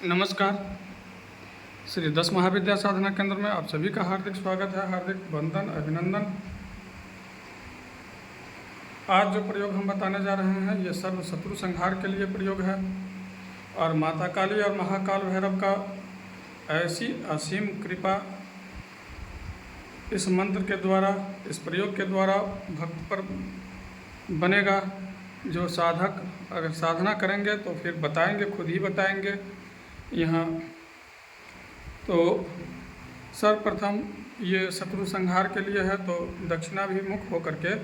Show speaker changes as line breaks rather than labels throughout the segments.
नमस्कार। श्री 10 महाविद्या साधना केंद्र में आप सभी का हार्दिक स्वागत है, हार्दिक वंदन, अभिनंदन। आज जो प्रयोग हम बताने जा रहे हैं ये सर्व शत्रु संहार के लिए प्रयोग है और माता काली और महाकाल भैरव का ऐसी असीम कृपा इस मंत्र के द्वारा, इस प्रयोग के द्वारा भक्त पर बनेगा। जो साधक अगर साधना करेंगे तो फिर बताएंगे, खुद ही बताएंगे यहाँ। तो सर्वप्रथम ये शत्रु संहार के लिए है, तो दक्षिणाभिमुख होकर के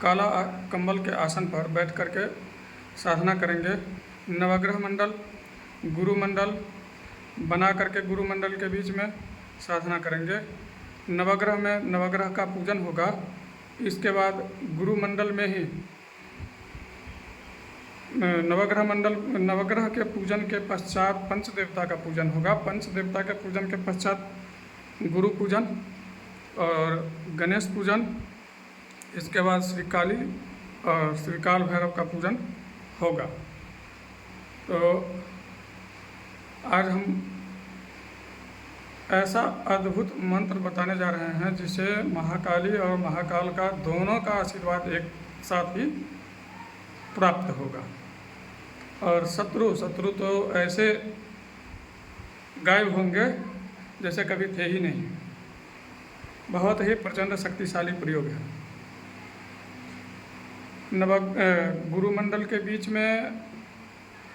काला कंबल के आसन पर बैठ करके साधना करेंगे। नवग्रह मंडल, गुरु मंडल बना करके गुरु मंडल के बीच में साधना करेंगे। नवग्रह में नवग्रह का पूजन होगा। इसके बाद गुरु मंडल में ही नवग्रह के पूजन के पश्चात पंच देवता का पूजन होगा। पंच देवता के पूजन के पश्चात गुरु पूजन और गणेश पूजन, इसके बाद श्री काली और श्री काल भैरव का पूजन होगा। तो आज हम ऐसा अद्भुत मंत्र बताने जा रहे हैं जिसे महाकाली और महाकाल का दोनों का आशीर्वाद एक साथ ही प्राप्त होगा। और शत्रु तो ऐसे गायब होंगे जैसे कभी थे ही नहीं। बहुत ही प्रचंड शक्तिशाली प्रयोग है। गुरुमंडल के बीच में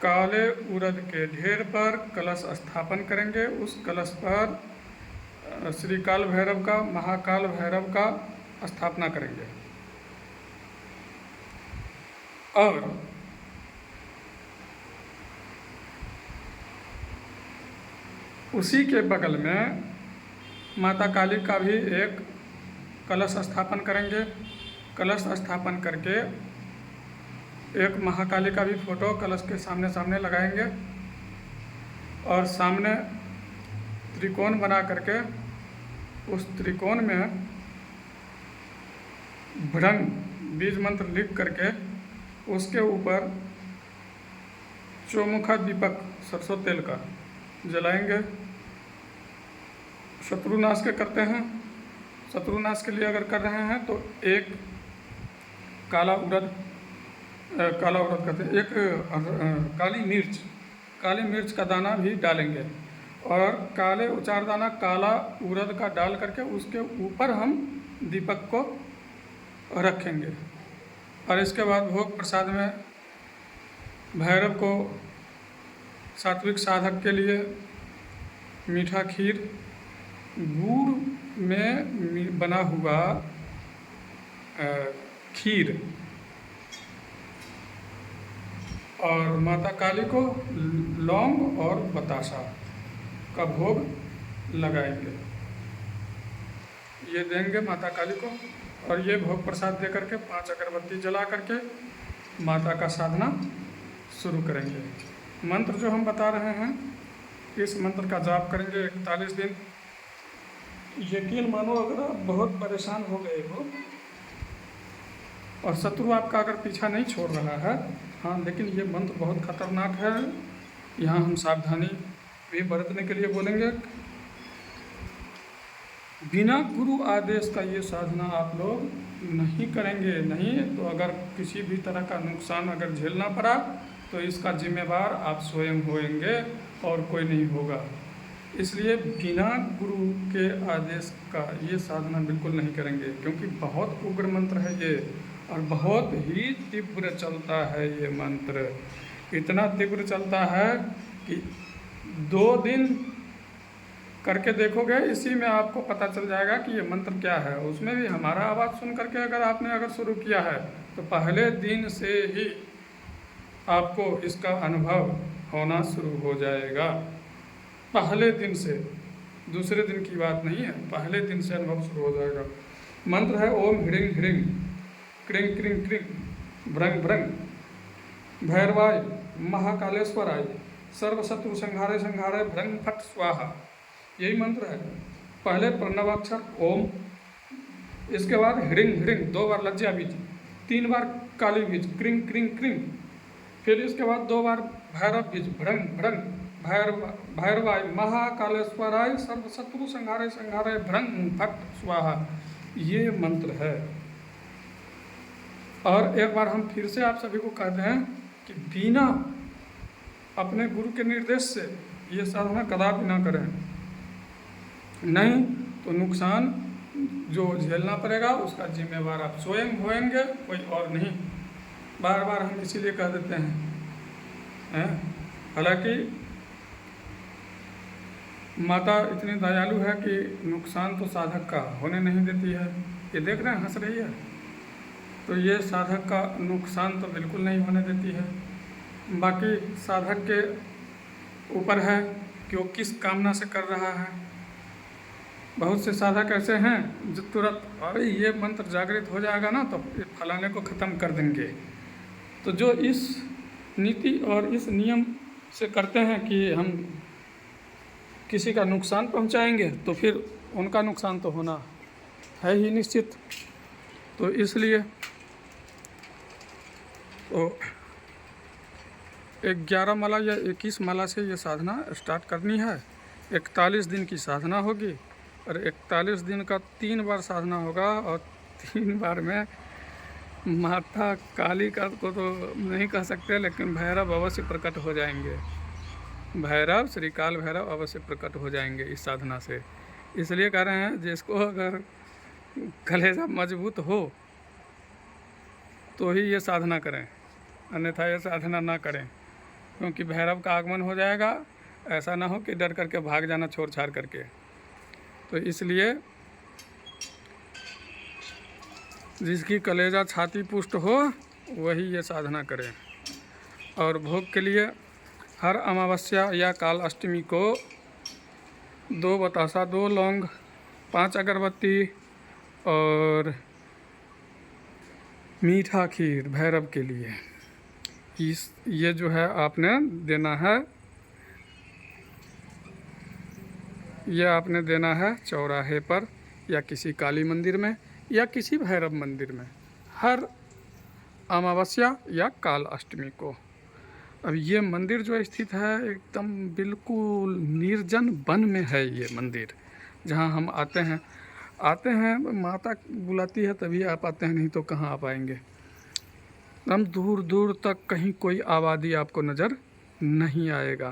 काले उड़द के ढेर पर कलश स्थापन करेंगे। उस कलश पर श्री काल भैरव का, महाकाल भैरव का स्थापना करेंगे और उसी के बगल में माता काली का भी एक कलश स्थापन करेंगे। कलश स्थापन करके एक महाकाली का भी फोटो कलश के सामने सामने लगाएंगे और सामने त्रिकोण बना करके उस त्रिकोण में भ्रंग बीज मंत्र लिख करके उसके ऊपर चौमुखा दीपक सरसों तेल का जलाएंगे। शत्रुनाश के करते हैं। शत्रुनाश के लिए अगर कर रहे हैं तो एक काला उड़द कहते हैं, एक काली मिर्च का दाना भी डालेंगे और काले उचार दाना काला उड़द का डाल करके उसके ऊपर हम दीपक को रखेंगे। और इसके बाद भोग प्रसाद में भैरव को सात्विक साधक के लिए मीठा खीर, गुड़ में बना हुआ खीर और माता काली को लौंग और बताशा का भोग लगाएंगे। ये देंगे माता काली को और ये भोग प्रसाद दे करके 5 अगरबत्ती जला करके माता का साधना शुरू करेंगे। मंत्र जो हम बता रहे हैं इस मंत्र का जाप करेंगे 41 दिन। यकीन मानो अगर आप बहुत परेशान हो गए हो और शत्रु आपका अगर पीछा नहीं छोड़ रहा है, हाँ, लेकिन ये मंत्र बहुत खतरनाक है। यहाँ हम सावधानी भी बरतने के लिए बोलेंगे। बिना गुरु आदेश का ये साधना आप लोग नहीं करेंगे। नहीं तो अगर किसी भी तरह का नुकसान अगर झेलना पड़ा तो इसका जिम्मेवार आप स्वयं होंगे और कोई नहीं होगा। इसलिए बिना गुरु के आदेश का ये साधना बिल्कुल नहीं करेंगे, क्योंकि बहुत उग्र मंत्र है ये और बहुत ही तीव्र चलता है ये मंत्र। इतना तीव्र चलता है कि 2 दिन करके देखोगे, इसी में आपको पता चल जाएगा कि ये मंत्र क्या है। उसमें भी हमारा आवाज़ सुन करके अगर आपने शुरू किया है तो पहले दिन से ही आपको इसका अनुभव होना शुरू हो जाएगा। पहले दिन से, दूसरे दिन की बात नहीं है, पहले दिन से अनुभव शुरू हो जाएगा। मंत्र है ओम ह्रीं ह्रीं क्रीं क्रीं क्रीं भ्रंग भ्रंग भैरवाय महाकालेश्वराय सर्वशत्रु संहारे संहारे भ्रंग फट स्वाहा। यही मंत्र है। पहले प्रणवाक्षर ओम, इसके बाद ह्रीं ह्रीं 2 बार लज्जा बीज, 3 बार काली बीज क्रीं क्रीं क्रीं, फिर इसके बाद 2 बार भैरव बीज भ्रंग भ्रंग भैरवाय महाकालेश्वराय सर्वशत्रु संहारे संहारे भ्रंग फट स्वाहा, ये मंत्र है। और एक बार हम फिर से आप सभी को कहते हैं कि बिना अपने गुरु के निर्देश से ये साधना कदापि ना करें, नहीं तो नुकसान जो झेलना पड़ेगा उसका जिम्मेवार आप स्वयं होएंगे, कोई और नहीं। बार बार हम इसीलिए कह देते हैं। हालांकि माता इतनी दयालु है कि नुकसान तो साधक का होने नहीं देती है। ये देख रहे हैं, हंस रही है, तो ये साधक का नुकसान तो बिल्कुल नहीं होने देती है। बाकी साधक के ऊपर है कि वो किस कामना से कर रहा है। बहुत से साधक ऐसे हैं जो तुरंत अरे ये मंत्र जागृत हो जाएगा ना तो फलाने को ख़त्म कर देंगे। तो जो इस नीति और इस नियम से करते हैं कि हम किसी का नुकसान पहुंचाएंगे, तो फिर उनका नुकसान तो होना है ही निश्चित। तो इसलिए तो 11 माला या 21 माला से ये साधना स्टार्ट करनी है। 41 दिन की साधना होगी और 41 दिन का 3 बार साधना होगा, और 3 बार में माता काली का को तो नहीं कह सकते, लेकिन भैरव अवश्य प्रकट हो जाएंगे। भैरव श्री काल भैरव अवश्य प्रकट हो जाएंगे इस साधना से। इसलिए कह रहे हैं जिसको अगर कलेजा मजबूत हो तो ही ये साधना करें, अन्यथा ये साधना ना करें, क्योंकि भैरव का आगमन हो जाएगा। ऐसा ना हो कि डर करके भाग जाना छोड़ छाड़ करके। तो इसलिए जिसकी कलेजा छाती पुष्ट हो वही ये साधना करें। और भोग के लिए हर अमावस्या या काल अष्टमी को 2 बतासा, 2 लौंग, 5 अगरबत्ती और मीठा खीर भैरव के लिए ये जो है आपने देना है। ये आपने देना है चौराहे पर या किसी काली मंदिर में या किसी भैरव मंदिर में, हर अमावस्या या काल अष्टमी को। अब ये मंदिर जो स्थित है एकदम बिल्कुल निर्जन वन में है ये मंदिर, जहाँ हम आते हैं माता बुलाती है तभी आप आते हैं, नहीं तो कहाँ आ पाएंगे। हम दूर दूर तक कहीं कोई आबादी आपको नज़र नहीं आएगा।